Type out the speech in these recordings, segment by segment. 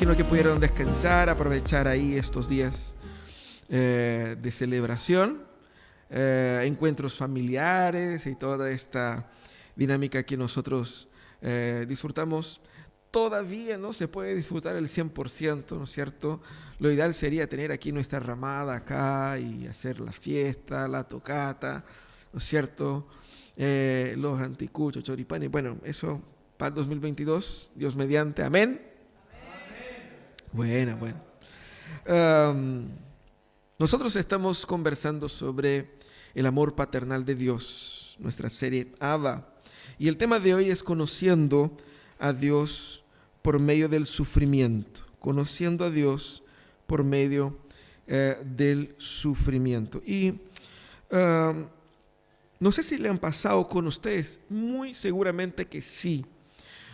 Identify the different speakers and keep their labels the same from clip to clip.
Speaker 1: imagino que pudieron descansar, aprovechar ahí estos días de celebración, encuentros familiares y toda esta dinámica que nosotros disfrutamos. Todavía no se puede disfrutar el 100%, ¿no es cierto? Lo ideal sería tener aquí nuestra ramada acá y hacer la fiesta, la tocata, ¿no es cierto? Los anticuchos, choripanes. Bueno, eso para el 2022, Dios mediante, amén. Bueno. Nosotros estamos conversando sobre el amor paternal de Dios, nuestra serie Abba. Y el tema de hoy es conociendo a Dios por medio del sufrimiento. Conociendo a Dios por medio del sufrimiento. Y no sé si le han pasado con ustedes, muy seguramente que sí.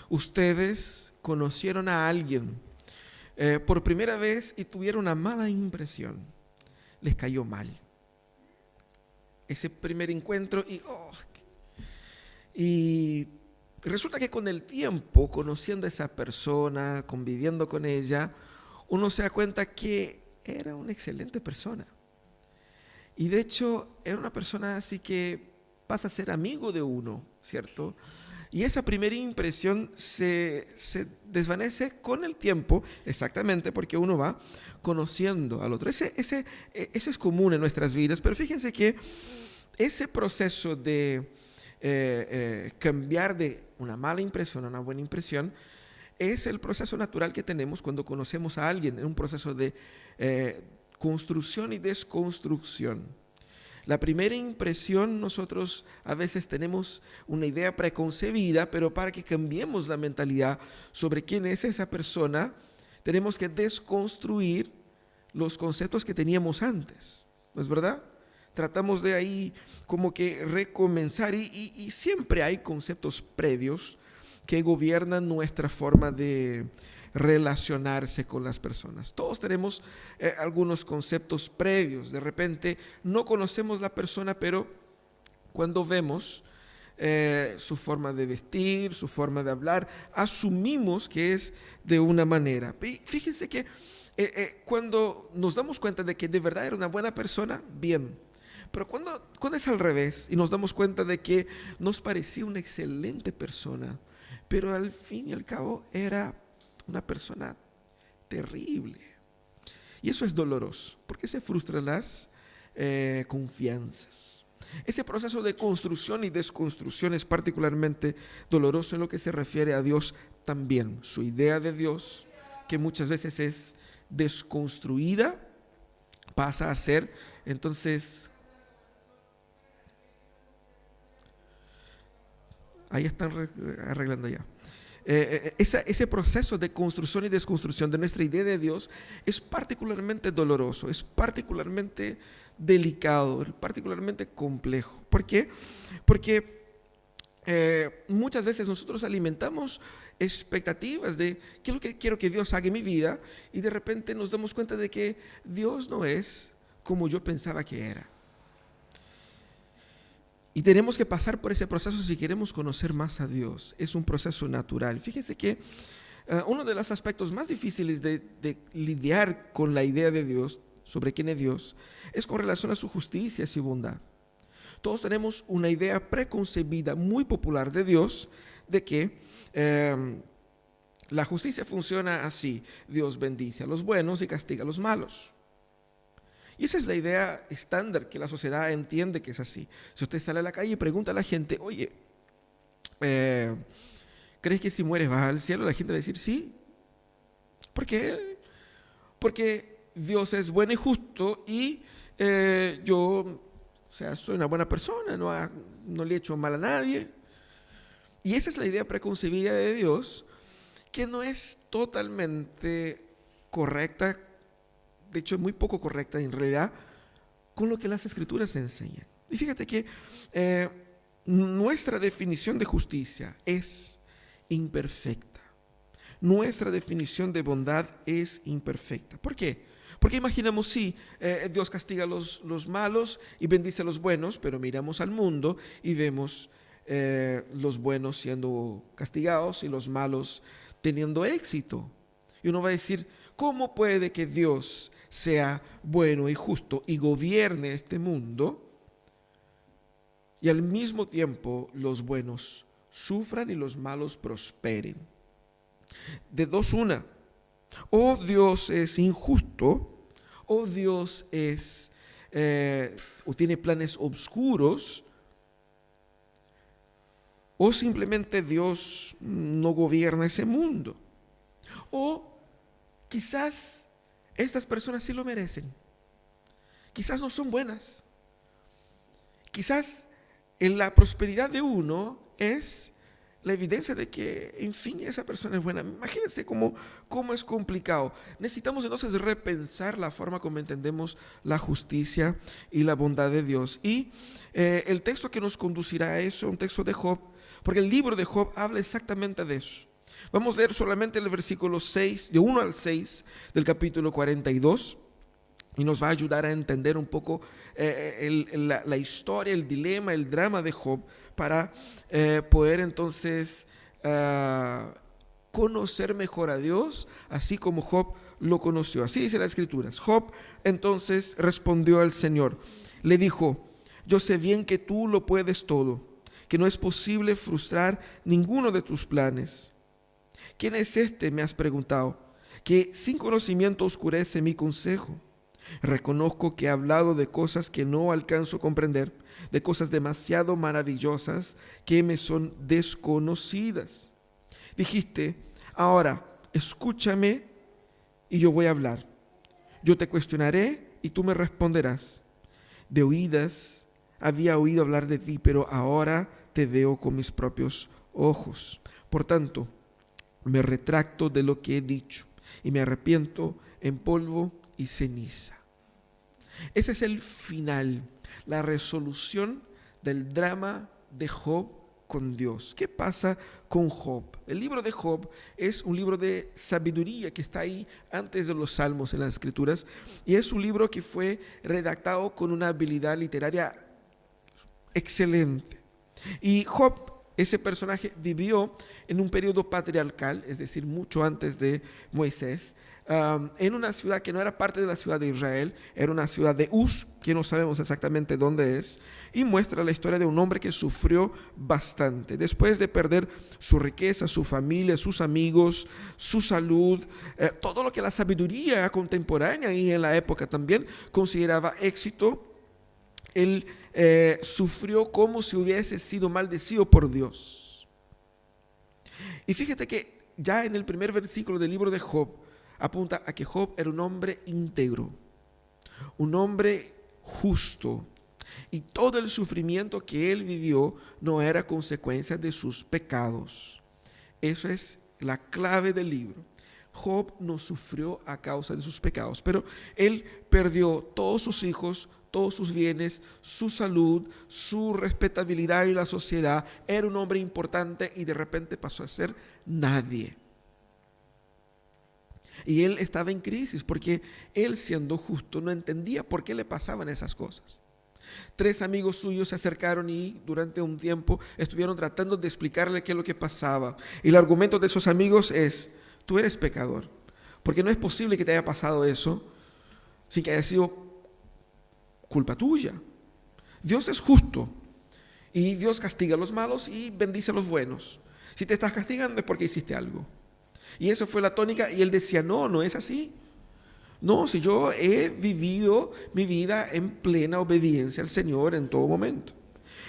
Speaker 1: Ustedes conocieron a alguien por primera vez y tuvieron una mala impresión. Les cayó mal. Ese primer encuentro y resulta que con el tiempo, conociendo a esa persona, conviviendo con ella, uno se da cuenta que era una excelente persona. Y de hecho, era una persona así que pasa a ser amigo de uno, ¿cierto? Y esa primera impresión se desvanece con el tiempo, exactamente porque uno va conociendo al otro. Ese es común en nuestras vidas, pero fíjense que ese proceso de cambiar de una mala impresión a una buena impresión es el proceso natural que tenemos cuando conocemos a alguien, en un proceso de construcción y desconstrucción. La primera impresión, nosotros a veces tenemos una idea preconcebida, pero para que cambiemos la mentalidad sobre quién es esa persona, tenemos que desconstruir los conceptos que teníamos antes, ¿no es verdad? Tratamos de ahí como que recomenzar y siempre hay conceptos previos que gobiernan nuestra forma de relacionarse con las personas. Todos tenemos algunos conceptos previos. De repente no conocemos la persona, pero cuando vemos su forma de vestir, su forma de hablar, asumimos que es de una manera. Fíjense que cuando nos damos cuenta de que de verdad era una buena persona, bien. Pero cuando es al revés y nos damos cuenta de que nos parecía una excelente persona, pero al fin y al cabo era una persona terrible. Y eso es doloroso, porque se frustran las confianzas. Ese proceso de construcción y desconstrucción es particularmente doloroso en lo que se refiere a Dios también. Su idea de Dios, que muchas veces es desconstruida, pasa a ser entonces... Ahí están arreglando ya. Ese proceso de construcción y desconstrucción de nuestra idea de Dios es particularmente doloroso, es particularmente delicado, es particularmente complejo. ¿Por qué? Porque muchas veces nosotros alimentamos expectativas de qué es lo que quiero que Dios haga en mi vida y de repente nos damos cuenta de que Dios no es como yo pensaba que era. Y tenemos que pasar por ese proceso si queremos conocer más a Dios. Es un proceso natural. Fíjense que uno de los aspectos más difíciles de lidiar con la idea de Dios, sobre quién es Dios, es con relación a su justicia y su bondad. Todos tenemos una idea preconcebida muy popular de Dios, de que la justicia funciona así. Dios bendice a los buenos y castiga a los malos. Y esa es la idea estándar que la sociedad entiende que es así. Si usted sale a la calle y pregunta a la gente, oye, ¿crees que si mueres vas al cielo? La gente va a decir sí. ¿Por qué? Porque Dios es bueno y justo y yo, soy una buena persona, no le he hecho mal a nadie. Y esa es la idea preconcebida de Dios, que no es totalmente correcta. De hecho es muy poco correcta en realidad con lo que las escrituras enseñan. Y fíjate que nuestra definición de justicia es imperfecta. Nuestra definición de bondad es imperfecta. ¿Por qué? Porque imaginamos, Dios castiga a los malos y bendice a los buenos, pero miramos al mundo y vemos los buenos siendo castigados y los malos teniendo éxito. Y uno va a decir, ¿cómo puede que Dios sea bueno y justo y gobierne este mundo y al mismo tiempo los buenos sufran y los malos prosperen? De dos una, o Dios es injusto, o Dios es o tiene planes oscuros, o simplemente Dios no gobierna ese mundo. O quizás estas personas sí lo merecen. Quizás no son buenas. Quizás en la prosperidad de uno es la evidencia de que, en fin, esa persona es buena. Imagínense cómo es complicado. Necesitamos entonces repensar la forma como entendemos la justicia y la bondad de Dios. Y el texto que nos conducirá a eso, un texto de Job, porque el libro de Job habla exactamente de eso. Vamos a leer solamente el versículo 6, de 1 al 6 del capítulo 42. Y nos va a ayudar a entender un poco la historia, el dilema, el drama de Job, para poder entonces conocer mejor a Dios, así como Job lo conoció. Así dice las Escrituras. Job entonces respondió al Señor. Le dijo, yo sé bien que tú lo puedes todo, que no es posible frustrar ninguno de tus planes. ¿Quién es este?, me has preguntado, que sin conocimiento oscurece mi consejo. Reconozco que he hablado de cosas que no alcanzo a comprender, de cosas demasiado maravillosas que me son desconocidas. Dijiste, ahora escúchame y yo voy a hablar. Yo te cuestionaré y tú me responderás. De oídas había oído hablar de ti, pero ahora te veo con mis propios ojos. Por tanto, me retracto de lo que he dicho y me arrepiento en polvo y ceniza. Ese es el final, la resolución del drama de Job con Dios. ¿Qué pasa con Job? El libro de Job es un libro de sabiduría que está ahí antes de los Salmos en las Escrituras, y es un libro que fue redactado con una habilidad literaria excelente. Y Job, ese personaje, vivió en un periodo patriarcal, es decir, mucho antes de Moisés, en una ciudad que no era parte de la ciudad de Israel, era una ciudad de Uz, que no sabemos exactamente dónde es, y muestra la historia de un hombre que sufrió bastante. Después de perder su riqueza, su familia, sus amigos, su salud, todo lo que la sabiduría contemporánea y en la época también consideraba éxito, él sufrió como si hubiese sido maldecido por Dios. Y fíjate que ya en el primer versículo del libro de Job apunta a que Job era un hombre íntegro, un hombre justo, y todo el sufrimiento que él vivió no era consecuencia de sus pecados. Eso es la clave del libro. Job no sufrió a causa de sus pecados, pero él perdió todos sus hijos, todos sus bienes, su salud, su respetabilidad en la sociedad. Era un hombre importante y de repente pasó a ser nadie. Y él estaba en crisis porque él, siendo justo, no entendía por qué le pasaban esas cosas. 3 amigos suyos se acercaron y durante un tiempo estuvieron tratando de explicarle qué es lo que pasaba. Y el argumento de esos amigos es, tú eres pecador, porque no es posible que te haya pasado eso sin que haya sido culpa tuya. Dios es justo y Dios castiga a los malos y bendice a los buenos. Si te estás castigando es porque hiciste algo. Y eso fue la tónica, y él decía, no es así. No, si yo he vivido mi vida en plena obediencia al Señor en todo momento.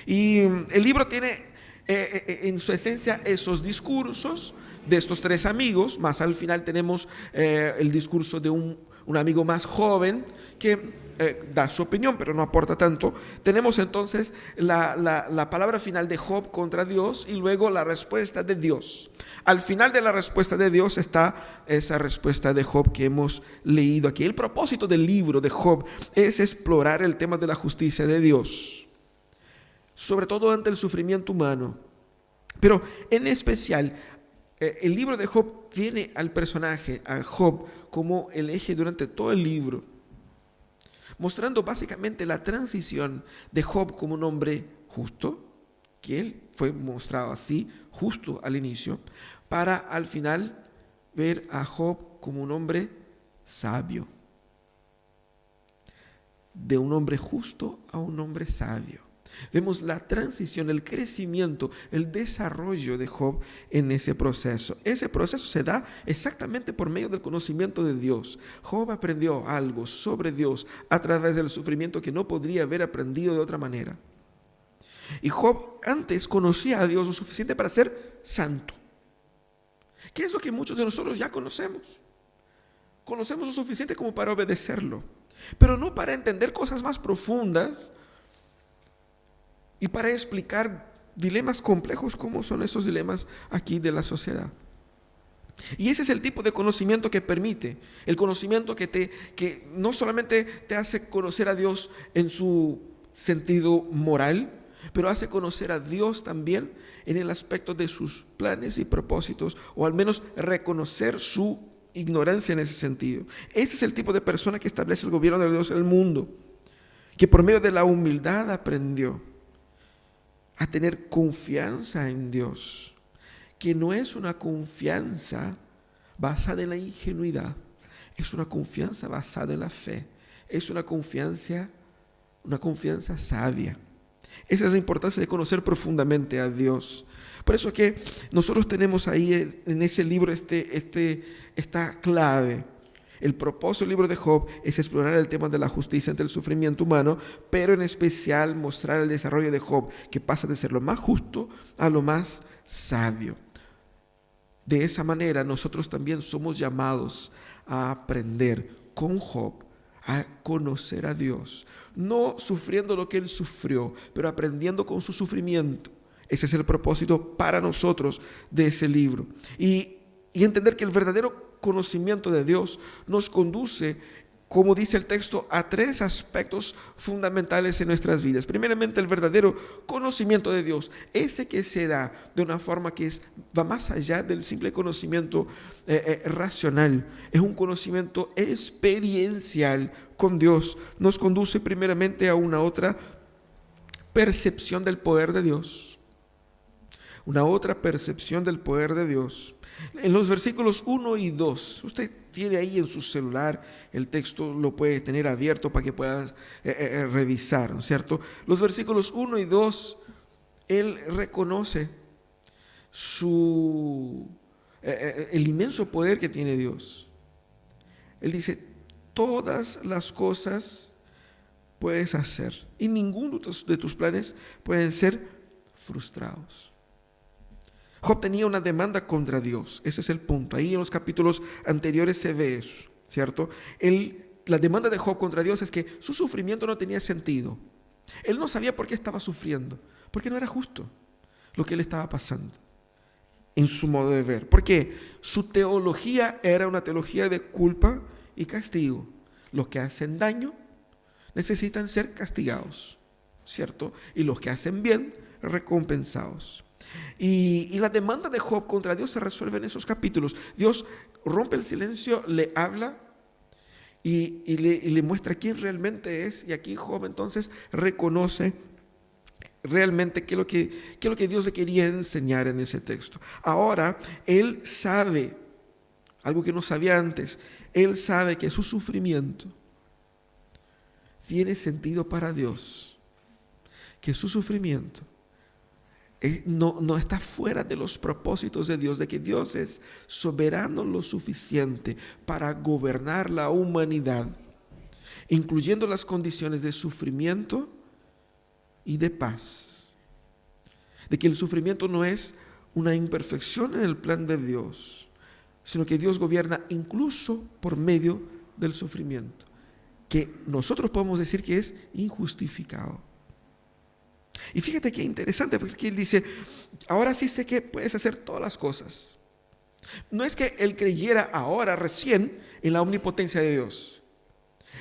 Speaker 1: Y el libro tiene en su esencia esos discursos de estos 3 amigos, más al final tenemos el discurso de un amigo más joven que da su opinión, pero no aporta tanto. Tenemos entonces la palabra final de Job contra Dios y luego la respuesta de Dios. Al final de la respuesta de Dios está esa respuesta de Job que hemos leído aquí. El propósito del libro de Job es explorar el tema de la justicia de Dios, sobre todo ante el sufrimiento humano. Pero en especial, el libro de Job tiene al personaje, a Job, como el eje durante todo el libro, mostrando básicamente la transición de Job como un hombre justo, que él fue mostrado así, justo al inicio, para al final ver a Job como un hombre sabio. De un hombre justo a un hombre sabio. Vemos la transición, el crecimiento, el desarrollo de Job en ese proceso. Ese proceso se da exactamente por medio del conocimiento de Dios. Job aprendió algo sobre Dios a través del sufrimiento que no podría haber aprendido de otra manera. Y Job antes conocía a Dios lo suficiente para ser santo. ¿Qué es lo que muchos de nosotros ya conocemos? Conocemos lo suficiente como para obedecerlo, pero no para entender cosas más profundas y para explicar dilemas complejos como son esos dilemas aquí de la sociedad. Y ese es el tipo de conocimiento que permite, el conocimiento que no solamente te hace conocer a Dios en su sentido moral, pero hace conocer a Dios también en el aspecto de sus planes y propósitos, o al menos reconocer su ignorancia en ese sentido. Ese es el tipo de persona que establece el gobierno de Dios en el mundo, que por medio de la humildad aprendió a tener confianza en Dios, que no es una confianza basada en la ingenuidad, es una confianza basada en la fe, es una confianza sabia. Esa es la importancia de conocer profundamente a Dios. Por eso que nosotros tenemos ahí en ese libro esta clave. El propósito del libro de Job es explorar el tema de la justicia ante el sufrimiento humano, pero en especial mostrar el desarrollo de Job, que pasa de ser lo más justo a lo más sabio. De esa manera nosotros también somos llamados a aprender con Job, a conocer a Dios, no sufriendo lo que él sufrió, pero aprendiendo con su sufrimiento. Ese es el propósito para nosotros de ese libro. Y entender que el verdadero conocimiento de Dios nos conduce, como dice el texto, a tres aspectos fundamentales en nuestras vidas. Primeramente, el verdadero conocimiento de Dios, ese que se da de una forma que va más allá del simple conocimiento racional. Es un conocimiento experiencial con Dios. Nos conduce primeramente a una otra percepción del poder de Dios. Una otra percepción del poder de Dios. En los versículos 1 y 2, usted tiene ahí en su celular, el texto lo puede tener abierto para que pueda revisar, ¿no es cierto? Los versículos 1 y 2, él reconoce el inmenso poder que tiene Dios. Él dice, todas las cosas puedes hacer y ninguno de tus planes pueden ser frustrados. Job tenía una demanda contra Dios, ese es el punto. Ahí en los capítulos anteriores se ve eso, ¿cierto? La demanda de Job contra Dios es que su sufrimiento no tenía sentido. Él no sabía por qué estaba sufriendo, porque no era justo lo que le estaba pasando en su modo de ver. Porque su teología era una teología de culpa y castigo. Los que hacen daño necesitan ser castigados, ¿cierto? Y los que hacen bien, recompensados. Y la demanda de Job contra Dios se resuelve en esos capítulos. Dios rompe el silencio, le habla y le muestra quién realmente es. Y aquí Job entonces reconoce realmente qué es lo que Dios le quería enseñar en ese texto. Ahora él sabe algo que no sabía antes. Él sabe que su sufrimiento tiene sentido para Dios, que su sufrimiento no está fuera de los propósitos de Dios, de que Dios es soberano lo suficiente para gobernar la humanidad, incluyendo las condiciones de sufrimiento y de paz. De que el sufrimiento no es una imperfección en el plan de Dios, sino que Dios gobierna incluso por medio del sufrimiento, que nosotros podemos decir que es injustificado. Y fíjate qué interesante, porque él dice, ahora sí sé que puedes hacer todas las cosas. No es que él creyera ahora recién en la omnipotencia de Dios.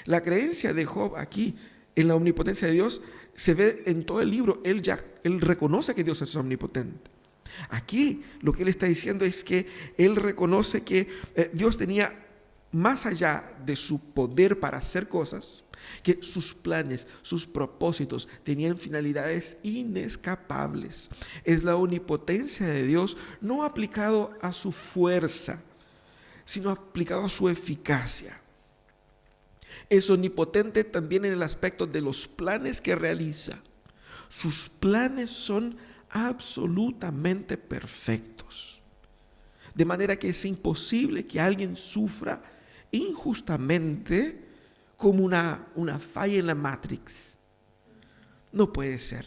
Speaker 1: La creencia de Job aquí en la omnipotencia de Dios se ve en todo el libro. Él reconoce que Dios es omnipotente. Aquí lo que él está diciendo es que él reconoce que Dios tenía más allá de su poder para hacer cosas, que sus planes, sus propósitos tenían finalidades inescapables. Es la omnipotencia de Dios no aplicado a su fuerza, sino aplicado a su eficacia. Es omnipotente también en el aspecto de los planes que realiza. Sus planes son absolutamente perfectos. De manera que es imposible que alguien sufra injustamente como una falla en la Matrix. No puede ser.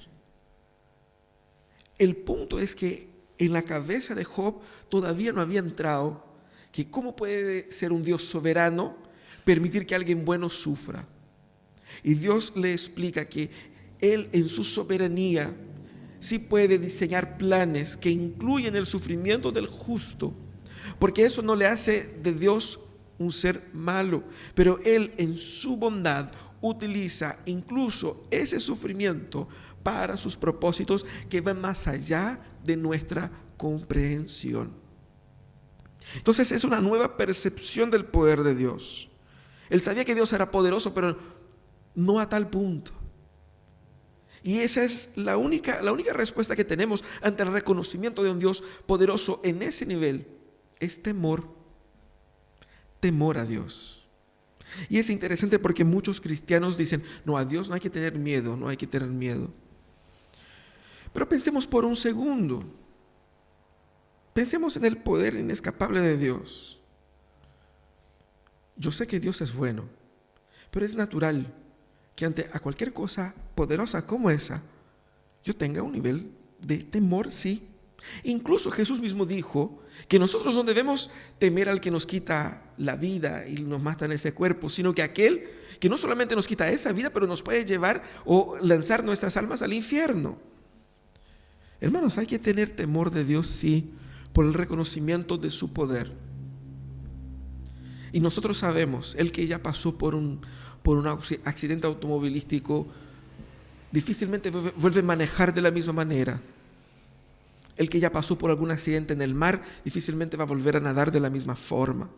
Speaker 1: El punto es que en la cabeza de Job todavía no había entrado que cómo puede ser un Dios soberano permitir que alguien bueno sufra. Y Dios le explica que Él en su soberanía sí puede diseñar planes que incluyen el sufrimiento del justo, porque eso no le hace de Dios un ser malo, pero Él en su bondad utiliza incluso ese sufrimiento para sus propósitos que van más allá de nuestra comprensión. Entonces es una nueva percepción del poder de Dios. Él sabía que Dios era poderoso, pero no a tal punto. Y esa es la única respuesta que tenemos ante el reconocimiento de un Dios poderoso en ese nivel. Es temor a Dios. Y es interesante porque muchos cristianos dicen, no, a Dios no hay que tener miedo, no hay que tener miedo. Pero pensemos por un segundo. Pensemos en el poder inescapable de Dios. Yo sé que Dios es bueno, pero es natural que ante a cualquier cosa poderosa como esa, yo tenga un nivel de temor, sí. Incluso Jesús mismo dijo que nosotros no debemos temer al que nos quita la vida y nos mata en ese cuerpo, sino que aquel que no solamente nos quita esa vida, pero nos puede llevar o lanzar nuestras almas al infierno. Hermanos, hay que tener temor de Dios, sí, por el reconocimiento de su poder. Y nosotros sabemos, el que ya pasó por un accidente automovilístico, difícilmente vuelve a manejar de la misma manera. El que ya pasó por algún accidente en el mar, difícilmente va a volver a nadar de la misma forma.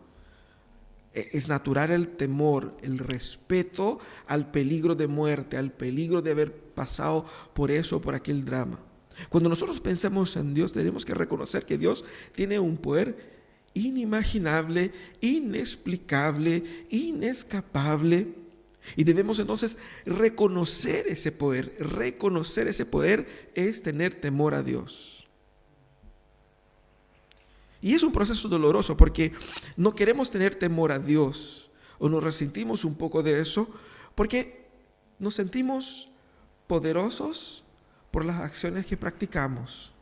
Speaker 1: Es natural el temor, el respeto al peligro de muerte, al peligro de haber pasado por eso, por aquel drama. Cuando nosotros pensamos en Dios, tenemos que reconocer que Dios tiene un poder inimaginable, inexplicable, inescapable. Y debemos entonces reconocer ese poder. Reconocer ese poder es tener temor a Dios. Y es un proceso doloroso porque no queremos tener temor a Dios o nos resentimos un poco de eso porque nos sentimos poderosos por las acciones que practicamos.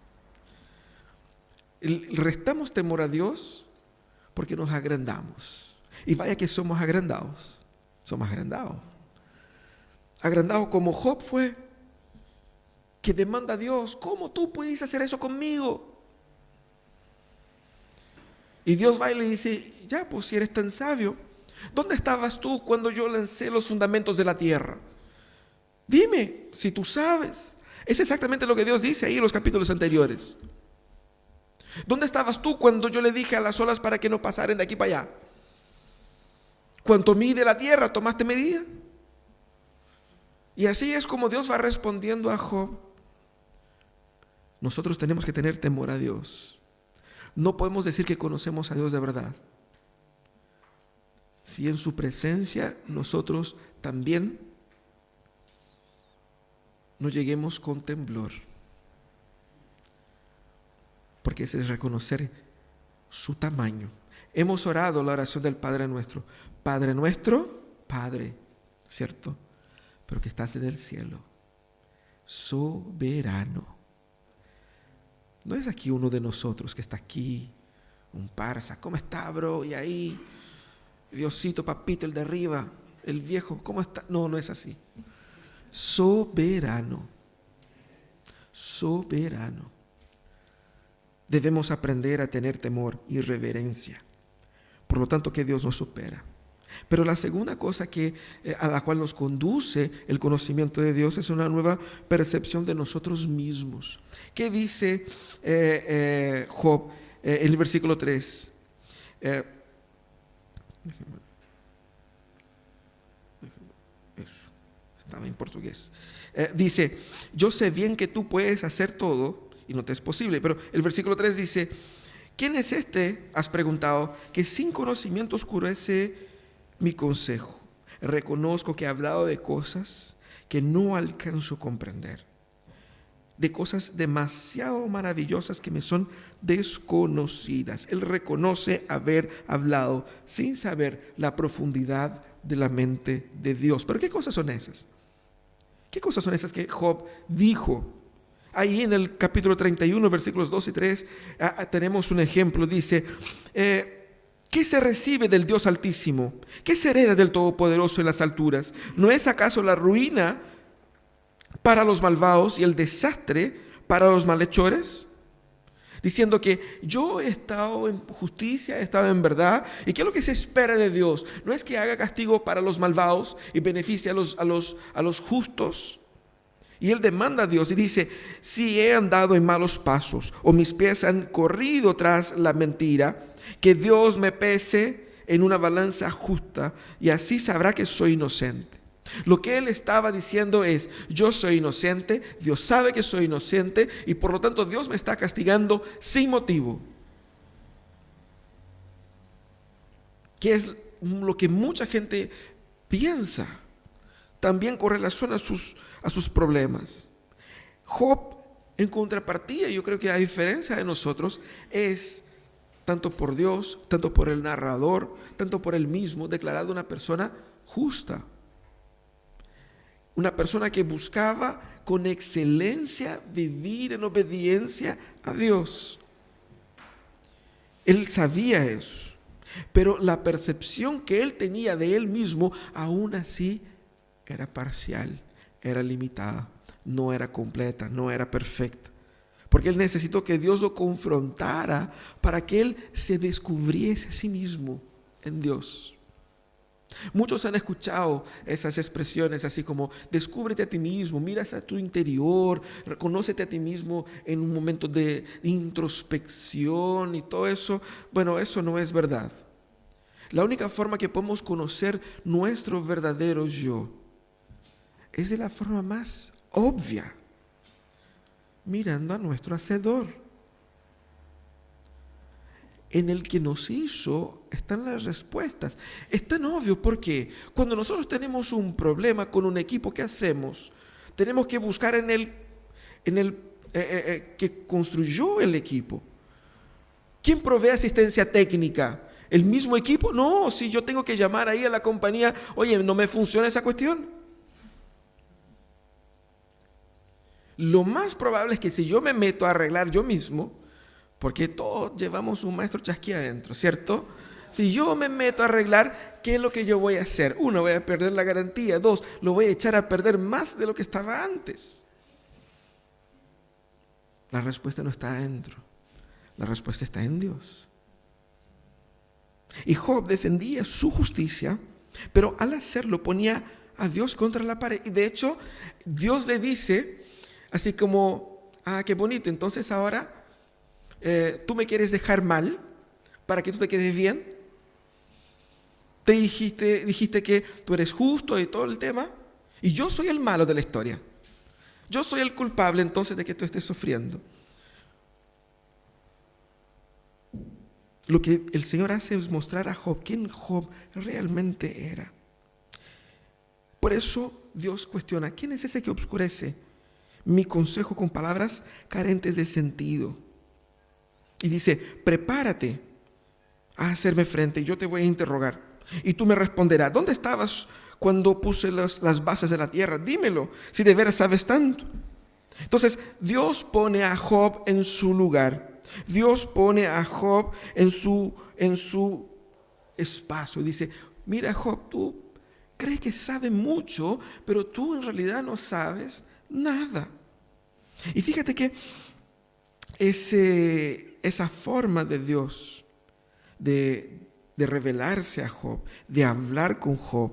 Speaker 1: Restamos temor a Dios porque nos agrandamos. Y vaya que somos agrandados. Somos agrandados. Agrandados como Job fue, que demanda a Dios, ¿cómo tú puedes hacer eso conmigo? Y Dios va y le dice, ya, pues si eres tan sabio, ¿dónde estabas tú cuando yo lancé los fundamentos de la tierra? Dime, si tú sabes. Es exactamente lo que Dios dice ahí en los capítulos anteriores. ¿Dónde estabas tú cuando yo le dije a las olas para que no pasaran de aquí para allá? ¿Cuánto mide la tierra? ¿Tomaste medida? Y así es como Dios va respondiendo a Job. Nosotros tenemos que tener temor a Dios. No podemos decir que conocemos a Dios de verdad si en su presencia nosotros también no lleguemos con temblor. Porque ese es reconocer su tamaño. Hemos orado la oración del Padre Nuestro. Padre nuestro, Padre, ¿cierto? Pero que estás en el cielo. Soberano. No es aquí uno de nosotros que está aquí, un parsa. ¿Cómo está, bro? Y ahí, Diosito, papito, el de arriba, el viejo, ¿cómo está? No, no es así. Soberano. Soberano. Debemos aprender a tener temor y reverencia. Por lo tanto, que Dios nos supera. Pero la segunda cosa a la cual nos conduce el conocimiento de Dios es una nueva percepción de nosotros mismos. ¿Qué dice Job en el versículo 3? Eso, estaba en portugués. Dice, yo sé bien que tú puedes hacer todo y no te es posible. Pero el versículo 3 dice ¿Quién es este, has preguntado, que sin conocimiento oscurece mi consejo? Reconozco que he hablado de cosas que no alcanzo a comprender, de cosas demasiado maravillosas que me son desconocidas. Él reconoce haber hablado sin saber la profundidad de la mente de Dios. ¿Pero qué cosas son esas? ¿Qué cosas son esas que Job dijo? Ahí en el capítulo 31, versículos 2 y 3, tenemos un ejemplo. Dice, ¿qué se recibe del Dios Altísimo? ¿Qué se hereda del Todopoderoso en las alturas? ¿No es acaso la ruina para los malvados y el desastre para los malhechores? Diciendo que yo he estado en justicia, he estado en verdad. ¿Y qué es lo que se espera de Dios? No es que haga castigo para los malvados y beneficie a los justos. Y él demanda a Dios y dice, si he andado en malos pasos o mis pies han corrido tras la mentira, que Dios me pese en una balanza justa y así sabrá que soy inocente. Lo que él estaba diciendo es, yo soy inocente, Dios sabe que soy inocente y por lo tanto Dios me está castigando sin motivo. Que es lo que mucha gente piensa, también con relación a sus problemas. Job, en contrapartida, yo creo que a diferencia de nosotros, es tanto por Dios, tanto por el narrador, tanto por él mismo, declarado una persona justa. Una persona que buscaba con excelencia vivir en obediencia a Dios. Él sabía eso, pero la percepción que él tenía de él mismo aún así era parcial, era limitada, no era completa, no era perfecta. Porque él necesitó que Dios lo confrontara para que él se descubriese a sí mismo en Dios. Muchos han escuchado esas expresiones así como descúbrete a ti mismo, mira hacia tu interior, reconócete a ti mismo en un momento de introspección y todo eso. Bueno, eso no es verdad. La única forma que podemos conocer nuestro verdadero yo es de la forma más obvia, mirando a nuestro Hacedor. En el que nos hizo están las respuestas. Es tan obvio porque cuando nosotros tenemos un problema con un equipo, ¿qué hacemos? Tenemos que buscar en el que construyó el equipo. ¿Quién provee asistencia técnica? ¿El mismo equipo? No, si yo tengo que llamar ahí a la compañía, oye, no me funciona esa cuestión. Lo más probable es que si yo me meto a arreglar yo mismo, porque todos llevamos un maestro chasquí adentro, ¿cierto? Si yo me meto a arreglar, ¿qué es lo que yo voy a hacer? Uno, voy a perder la garantía. Dos, lo voy a echar a perder más de lo que estaba antes. La respuesta no está adentro. La respuesta está en Dios. Y Job defendía su justicia, pero al hacerlo ponía a Dios contra la pared. Y de hecho, Dios le dice, así como, qué bonito, entonces ahora tú me quieres dejar mal para que tú te quedes bien. Te dijiste que tú eres justo y todo el tema, y yo soy el malo de la historia. Yo soy el culpable entonces de que tú estés sufriendo. Lo que el Señor hace es mostrar a Job quién Job realmente era. Por eso Dios cuestiona, ¿quién es ese que obscurece mi consejo con palabras carentes de sentido? Y dice, prepárate a hacerme frente y yo te voy a interrogar. Y tú me responderás, ¿dónde estabas cuando puse las bases de la tierra? Dímelo, si de veras sabes tanto. Entonces, Dios pone a Job en su lugar. Dios pone a Job en su espacio. Y dice, mira Job, tú crees que sabes mucho, pero tú en realidad no sabes nada. Y fíjate que esa forma de Dios de revelarse a Job, de hablar con Job,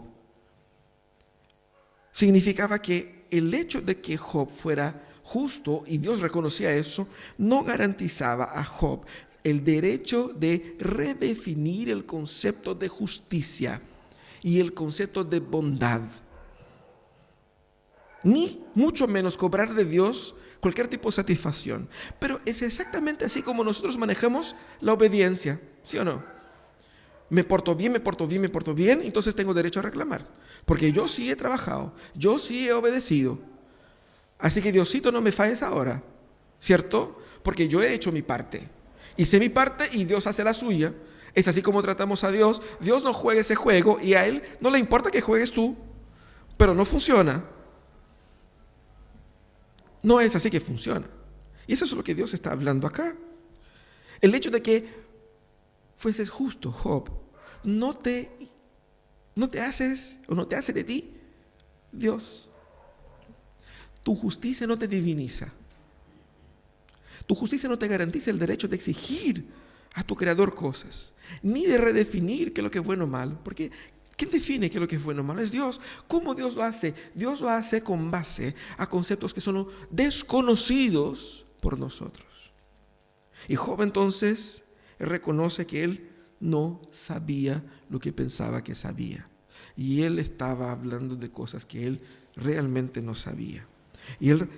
Speaker 1: significaba que el hecho de que Job fuera justo, y Dios reconocía eso, no garantizaba a Job el derecho de redefinir el concepto de justicia y el concepto de bondad, ni mucho menos cobrar de Dios cualquier tipo de satisfacción. Pero es exactamente así como nosotros manejamos la obediencia, ¿sí o no? Me porto bien, entonces tengo derecho a reclamar. Porque yo sí he trabajado, yo sí he obedecido. Así que Diosito, no me falles ahora, ¿cierto? Porque yo he hecho mi parte. Hice mi parte y Dios hace la suya. Es así como tratamos a Dios. Dios no juega ese juego y a Él no le importa que juegues tú, pero no funciona. No es así que funciona. Y eso es lo que Dios está hablando acá. El hecho de que fueses justo, Job, no te haces o no te hace de ti Dios. Tu justicia no te diviniza. Tu justicia no te garantiza el derecho de exigir a tu creador cosas, ni de redefinir qué es lo que es bueno o malo, porque ¿quién define qué es lo que es bueno o malo? Es Dios. ¿Cómo Dios lo hace? Dios lo hace con base a conceptos que son desconocidos por nosotros. Y Job entonces reconoce que él no sabía lo que pensaba que sabía. Y él estaba hablando de cosas que él realmente no sabía. Y él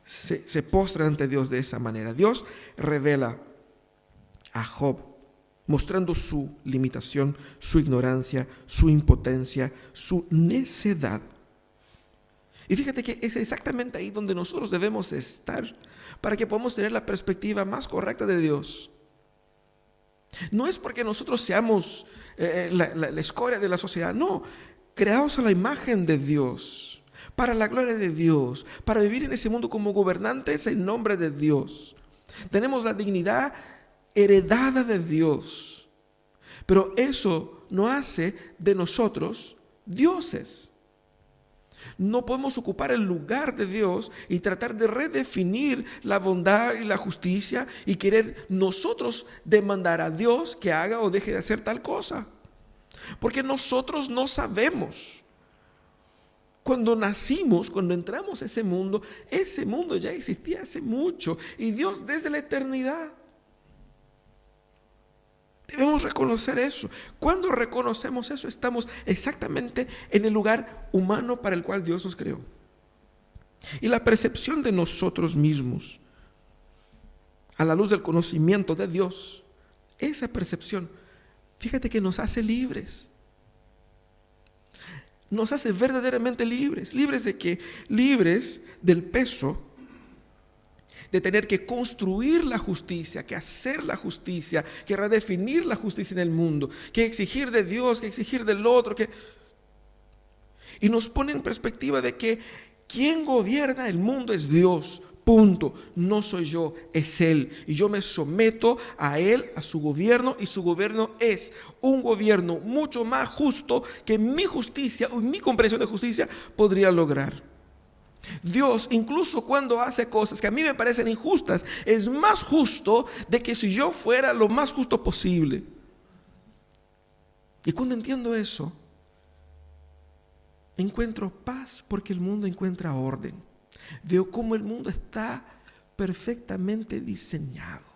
Speaker 1: se postra ante Dios de esa manera. Dios revela a Job mostrando su limitación, su ignorancia, su impotencia, su necedad. Y fíjate que es exactamente ahí donde nosotros debemos estar para que podamos tener la perspectiva más correcta de Dios. No es porque nosotros seamos la escoria de la sociedad, no, creados a la imagen de Dios, para la gloria de Dios, para vivir en ese mundo como gobernantes en nombre de Dios. Tenemos la dignidad heredada de Dios, pero eso no hace de nosotros dioses. No podemos ocupar el lugar de Dios y tratar de redefinir la bondad y la justicia y querer nosotros demandar a Dios que haga o deje de hacer tal cosa, porque nosotros no sabemos. Cuando nacimos, cuando entramos a ese mundo ya existía hace mucho y Dios desde la eternidad. Debemos reconocer eso. Cuando reconocemos eso, estamos exactamente en el lugar humano para el cual Dios nos creó. Y la percepción de nosotros mismos, a la luz del conocimiento de Dios, esa percepción, fíjate que nos hace libres. Nos hace verdaderamente libres. ¿Libres de qué? Libres del peso de tener que construir la justicia, que hacer la justicia, que redefinir la justicia en el mundo, que exigir de Dios, que exigir del otro, y nos pone en perspectiva de que quien gobierna el mundo es Dios, punto. No soy yo, es Él, y yo me someto a Él, a su gobierno, y su gobierno es un gobierno mucho más justo que mi justicia o mi comprensión de justicia podría lograr. Dios, incluso cuando hace cosas que a mí me parecen injustas, es más justo de que si yo fuera lo más justo posible. Y cuando entiendo eso, encuentro paz porque el mundo encuentra orden. Veo cómo el mundo está perfectamente diseñado.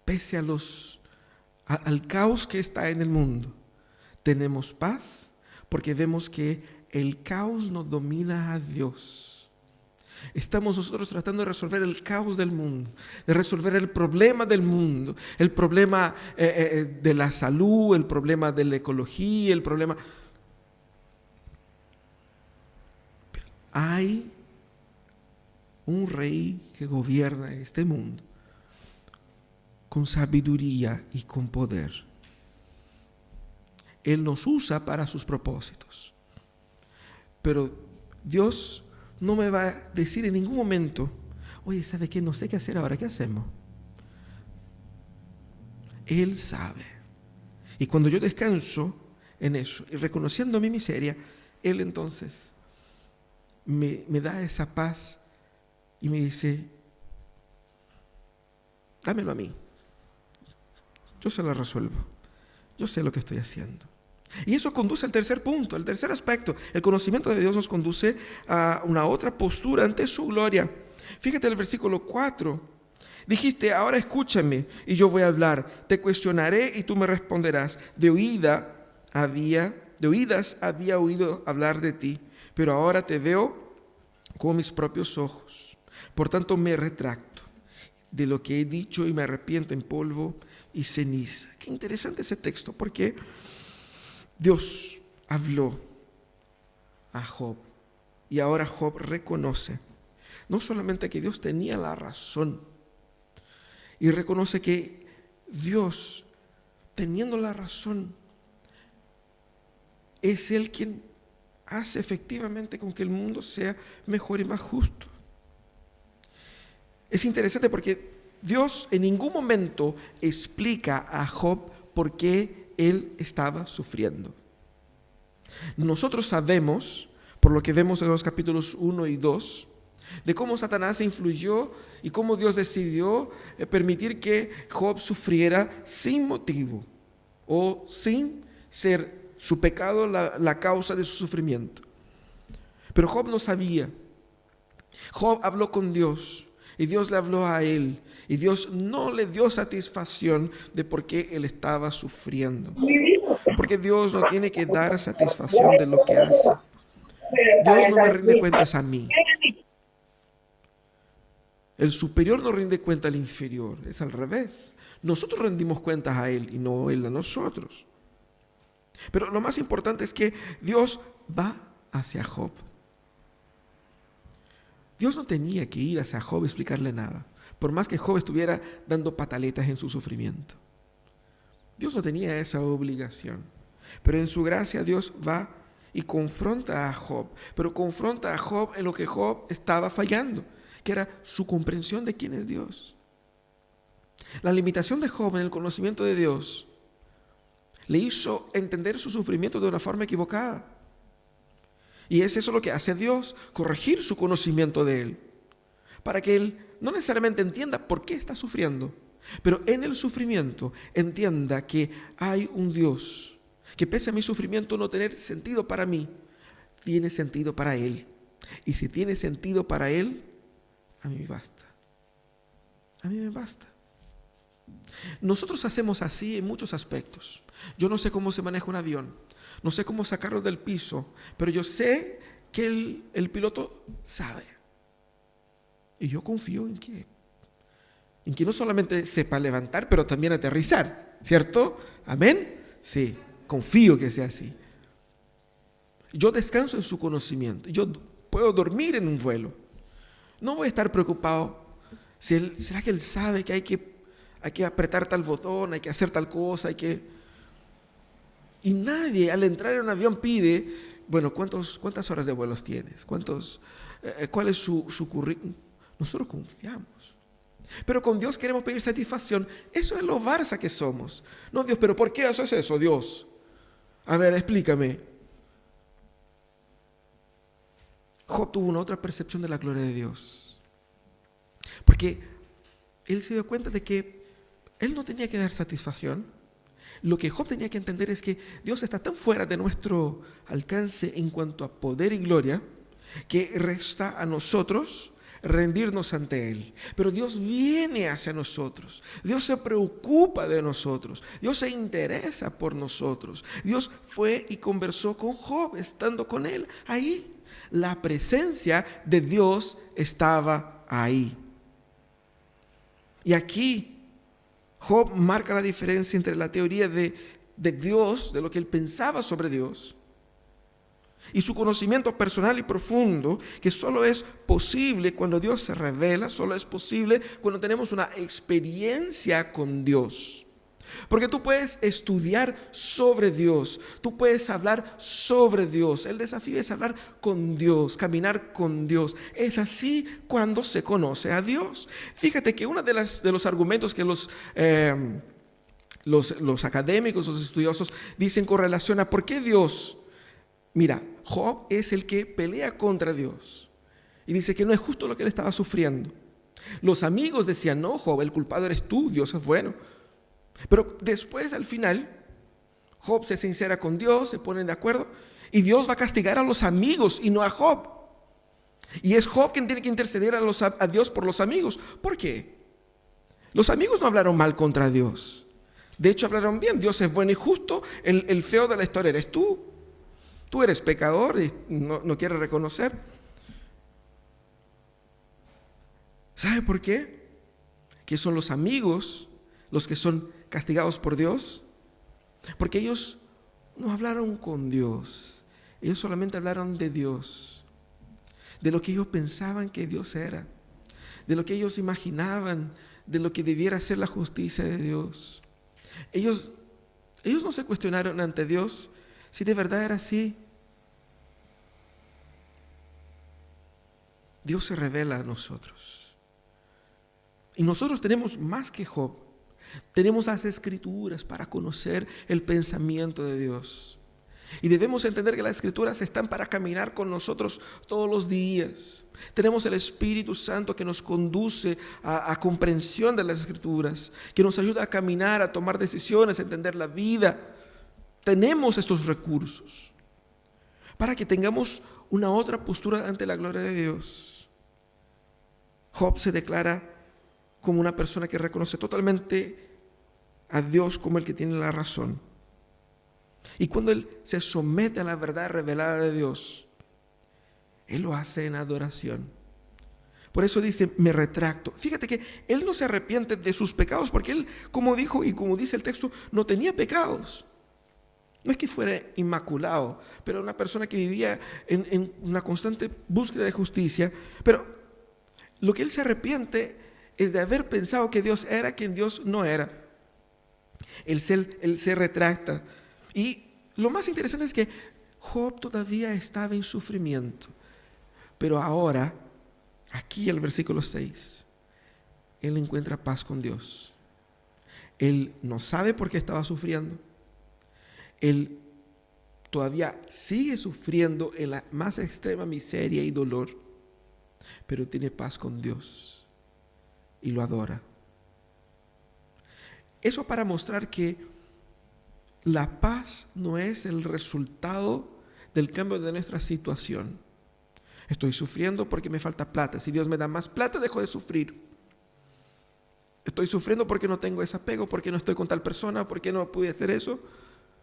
Speaker 1: Pese al caos que está en el mundo, tenemos paz porque vemos que el caos no domina a Dios. Estamos nosotros tratando de resolver el caos del mundo, de resolver el problema del mundo, el problema de la salud, el problema de la ecología, el problema. Pero hay un rey que gobierna este mundo con sabiduría y con poder. Él nos usa para sus propósitos. Pero Dios no me va a decir en ningún momento, oye, ¿sabe qué? No sé qué hacer ahora, ¿qué hacemos? Él sabe. Y cuando yo descanso en eso y reconociendo mi miseria, Él entonces me da esa paz y me dice, dámelo a mí. Yo se lo resuelvo. Yo sé lo que estoy haciendo. Y eso conduce al tercer punto, al tercer aspecto. El conocimiento de Dios nos conduce a una otra postura ante su gloria. Fíjate el versículo 4. Dijiste, ahora escúchame y yo voy a hablar. Te cuestionaré y tú me responderás. De oídas había oído hablar de ti, pero ahora te veo con mis propios ojos. Por tanto me retracto de lo que he dicho y me arrepiento en polvo y ceniza. Qué interesante ese texto, porque Dios habló a Job y ahora Job reconoce no solamente que Dios tenía la razón, y reconoce que Dios, teniendo la razón, es Él quien hace efectivamente con que el mundo sea mejor y más justo. Es interesante porque Dios en ningún momento explica a Job por qué él estaba sufriendo. Nosotros sabemos, por lo que vemos en los capítulos 1 y 2, de cómo Satanás influyó y cómo Dios decidió permitir que Job sufriera sin motivo o sin ser su pecado la causa de su sufrimiento. Pero Job no sabía. Job habló con Dios y Dios le habló a él y Dios no le dio satisfacción de por qué él estaba sufriendo. Porque Dios no tiene que dar satisfacción de lo que hace. Dios no me rinde cuentas a mí. El superior no rinde cuenta al inferior, es al revés. Nosotros rendimos cuentas a Él y no Él a nosotros. Pero lo más importante es que Dios va hacia Job. Dios no tenía que ir hacia Job y explicarle nada, por más que Job estuviera dando pataletas en su sufrimiento. Dios no tenía esa obligación, pero en su gracia Dios va y confronta a Job, pero confronta a Job en lo que Job estaba fallando, que era su comprensión de quién es Dios. La limitación de Job en el conocimiento de Dios le hizo entender su sufrimiento de una forma equivocada. Y es eso lo que hace Dios, corregir su conocimiento de Él, para que Él no necesariamente entienda por qué está sufriendo, pero en el sufrimiento entienda que hay un Dios, que pese a mi sufrimiento no tener sentido para mí, tiene sentido para Él. Y si tiene sentido para Él, a mí me basta. A mí me basta. Nosotros hacemos así en muchos aspectos. Yo no sé cómo se maneja un avión, no sé cómo sacarlo del piso, pero yo sé que el piloto sabe. Y yo confío en que no solamente sepa levantar, pero también aterrizar, ¿cierto? ¿Amén? Sí, confío que sea así. Yo descanso en su conocimiento. Yo puedo dormir en un vuelo. No voy a estar preocupado. ¿Será que él sabe que hay que apretar tal botón, hay que hacer tal cosa, Y nadie al entrar en un avión pide, bueno, ¿cuántas horas de vuelos tienes? ¿Cuál es su currículum? Nosotros confiamos. Pero con Dios queremos pedir satisfacción. Eso es lo Barça que somos. No, Dios, pero ¿por qué haces eso, Dios? A ver, explícame. Job tuvo una otra percepción de la gloria de Dios. Porque él se dio cuenta de que él no tenía que dar satisfacción. Lo que Job tenía que entender es que Dios está tan fuera de nuestro alcance en cuanto a poder y gloria, que resta a nosotros rendirnos ante Él. Pero Dios viene hacia nosotros. Dios se preocupa de nosotros. Dios se interesa por nosotros. Dios fue y conversó con Job, estando con él ahí. La presencia de Dios estaba ahí. Y aquí Job marca la diferencia entre la teoría de Dios, de lo que él pensaba sobre Dios, y su conocimiento personal y profundo, que solo es posible cuando Dios se revela, solo es posible cuando tenemos una experiencia con Dios. Porque tú puedes estudiar sobre Dios, tú puedes hablar sobre Dios. El desafío es hablar con Dios, caminar con Dios. Es así cuando se conoce a Dios. Fíjate que uno de los argumentos que los académicos, los estudiosos dicen con relación a por qué Dios, mira, Job es el que pelea contra Dios y dice que no es justo lo que él estaba sufriendo. Los amigos decían, no, Job, el culpado eres tú, Dios es bueno. Pero después, al final, Job se sincera con Dios, se ponen de acuerdo y Dios va a castigar a los amigos y no a Job. Y es Job quien tiene que interceder a Dios por los amigos. ¿Por qué? Los amigos no hablaron mal contra Dios. De hecho, hablaron bien. Dios es bueno y justo. El feo de la historia eres tú. Tú eres pecador y no quieres reconocer. ¿Sabe por qué? Que son los amigos los que son castigados por Dios. Porque ellos no hablaron con Dios. Ellos solamente hablaron de Dios. De lo que ellos pensaban que Dios era. De lo que ellos imaginaban. De lo que debiera ser la justicia de Dios. Ellos no se cuestionaron ante Dios si de verdad era así. Dios se revela a nosotros. Y nosotros tenemos más que Job. Tenemos las Escrituras para conocer el pensamiento de Dios. Y debemos entender que las Escrituras están para caminar con nosotros todos los días. Tenemos el Espíritu Santo que nos conduce a comprensión de las Escrituras, que nos ayuda a caminar, a tomar decisiones, a entender la vida. Tenemos estos recursos para que tengamos una otra postura ante la gloria de Dios. Job se declara como una persona que reconoce totalmente a Dios como el que tiene la razón. Y cuando él se somete a la verdad revelada de Dios, él lo hace en adoración. Por eso dice, me retracto. Fíjate que él no se arrepiente de sus pecados, porque él, como dijo y como dice el texto, no tenía pecados. No es que fuera inmaculado, pero era una persona que vivía en una constante búsqueda de justicia. Pero lo que él se arrepiente es de haber pensado que Dios era quien Dios no era. Él se retracta. Y lo más interesante es que Job todavía estaba en sufrimiento. Pero ahora, aquí el versículo 6, él encuentra paz con Dios. Él no sabe por qué estaba sufriendo. Él todavía sigue sufriendo en la más extrema miseria y dolor, pero tiene paz con Dios y lo adora. Eso para mostrar que la paz no es el resultado del cambio de nuestra situación. Estoy sufriendo porque me falta plata. Si Dios me da más plata, dejo de sufrir. Estoy sufriendo porque no tengo ese apego, porque no estoy con tal persona, porque no pude hacer eso.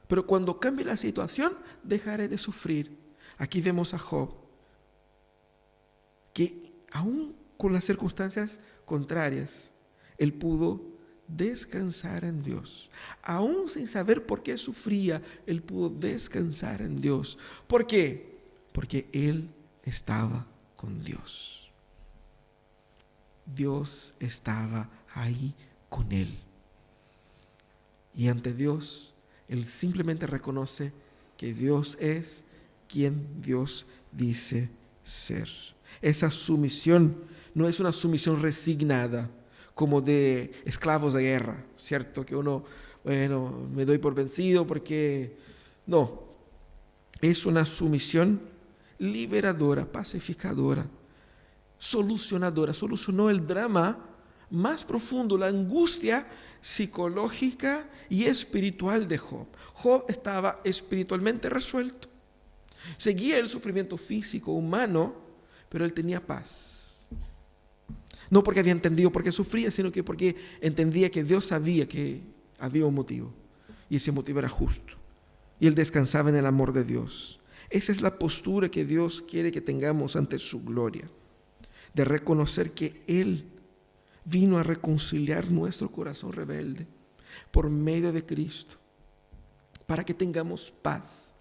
Speaker 1: Pero cuando cambie la situación, dejaré de sufrir. Aquí vemos a Job, que aún con las circunstancias contrarias, él pudo descansar en Dios. Aún sin saber por qué sufría, él pudo descansar en Dios. ¿Por qué? Porque él estaba con Dios. Dios estaba ahí con él. Y ante Dios, él simplemente reconoce que Dios es quien Dios dice ser. Esa sumisión no es una sumisión resignada, como de esclavos de guerra, ¿cierto? Que uno, me doy por vencido porque... No, es una sumisión liberadora, pacificadora, solucionadora. Solucionó el drama más profundo, la angustia psicológica y espiritual de Job. Job estaba espiritualmente resuelto. Seguía el sufrimiento físico, humano, pero él tenía paz. No porque había entendido por qué sufría, sino que porque entendía que Dios sabía que había un motivo. Y ese motivo era justo. Y él descansaba en el amor de Dios. Esa es la postura que Dios quiere que tengamos ante su gloria. De reconocer que Él vino a reconciliar nuestro corazón rebelde por medio de Cristo, para que tengamos paz.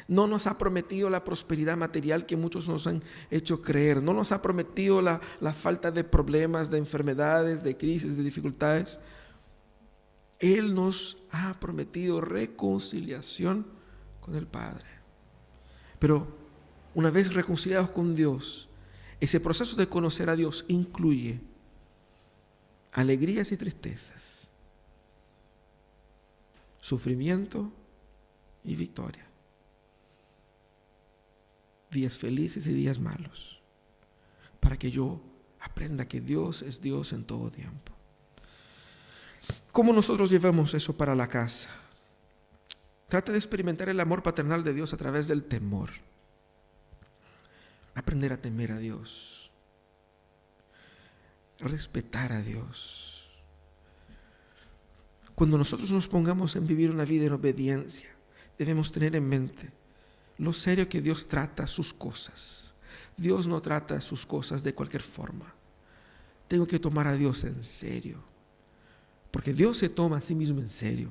Speaker 1: No nos ha prometido la prosperidad material que muchos nos han hecho creer. No nos ha prometido la falta de problemas, de enfermedades, de crisis, de dificultades. Él nos ha prometido reconciliación con el Padre. Pero una vez reconciliados con Dios, ese proceso de conocer a Dios incluye alegrías y tristezas, sufrimiento y victoria, días felices y días malos, para que yo aprenda que Dios es Dios en todo tiempo. ¿Cómo nosotros llevamos eso para la casa? Trata de experimentar el amor paternal de Dios a través del temor. Aprender a temer a Dios, respetar a Dios. Cuando nosotros nos pongamos en vivir una vida en obediencia, debemos tener en mente lo serio que Dios trata sus cosas. Dios no trata sus cosas de cualquier forma. Tengo que tomar a Dios en serio, porque Dios se toma a sí mismo en serio.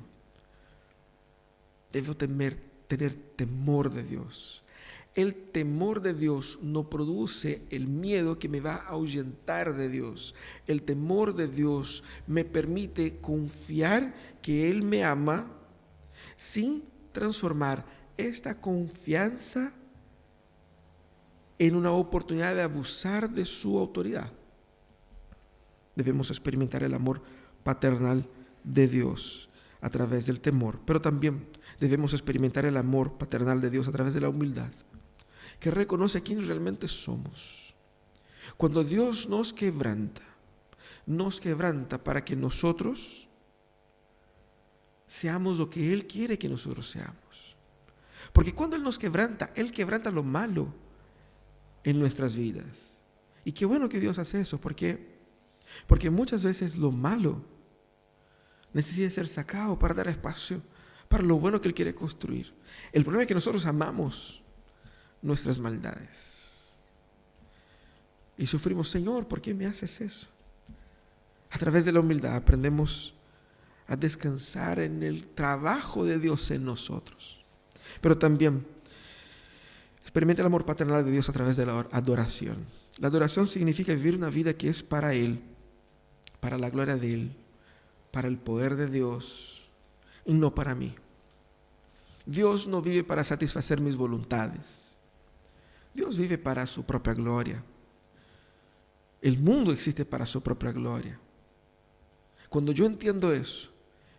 Speaker 1: Debo tener temor de Dios. El temor de Dios no produce el miedo que me va a ahuyentar de Dios. El temor de Dios me permite confiar que Él me ama sin transformar esta confianza en una oportunidad de abusar de su autoridad. Debemos experimentar el amor paternal de Dios a través del temor, pero también debemos experimentar el amor paternal de Dios a través de la humildad, que reconoce quién realmente somos. Cuando Dios nos quebranta para que nosotros seamos lo que Él quiere que nosotros seamos. Porque cuando Él nos quebranta, Él quebranta lo malo en nuestras vidas. Y qué bueno que Dios hace eso, porque muchas veces lo malo necesita ser sacado para dar espacio para lo bueno que Él quiere construir. El problema es que nosotros amamos nuestras maldades y sufrimos. Señor, ¿por qué me haces eso? A través de la humildad aprendemos a descansar en el trabajo de Dios en nosotros. Pero también experimenta el amor paternal de Dios a través de la adoración. La adoración significa vivir una vida que es para Él, para la gloria de Él, para el poder de Dios y no para mí. Dios no vive para satisfacer mis voluntades. Dios vive para su propia gloria. El mundo existe para su propia gloria. Cuando yo entiendo eso,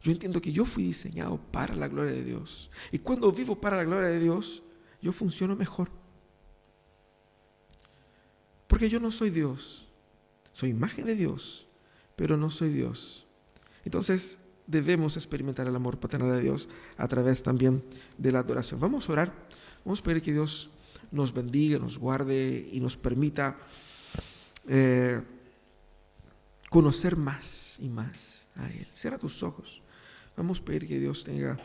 Speaker 1: yo entiendo que yo fui diseñado para la gloria de Dios. Y cuando vivo para la gloria de Dios, yo funciono mejor. Porque yo no soy Dios. Soy imagen de Dios, pero no soy Dios. Entonces debemos experimentar el amor paternal de Dios a través también de la adoración. Vamos a orar. Vamos a pedir que Dios nos bendiga, nos guarde y nos permita conocer más y más a Él. Cierra tus ojos. Vamos a pedir que Dios tenga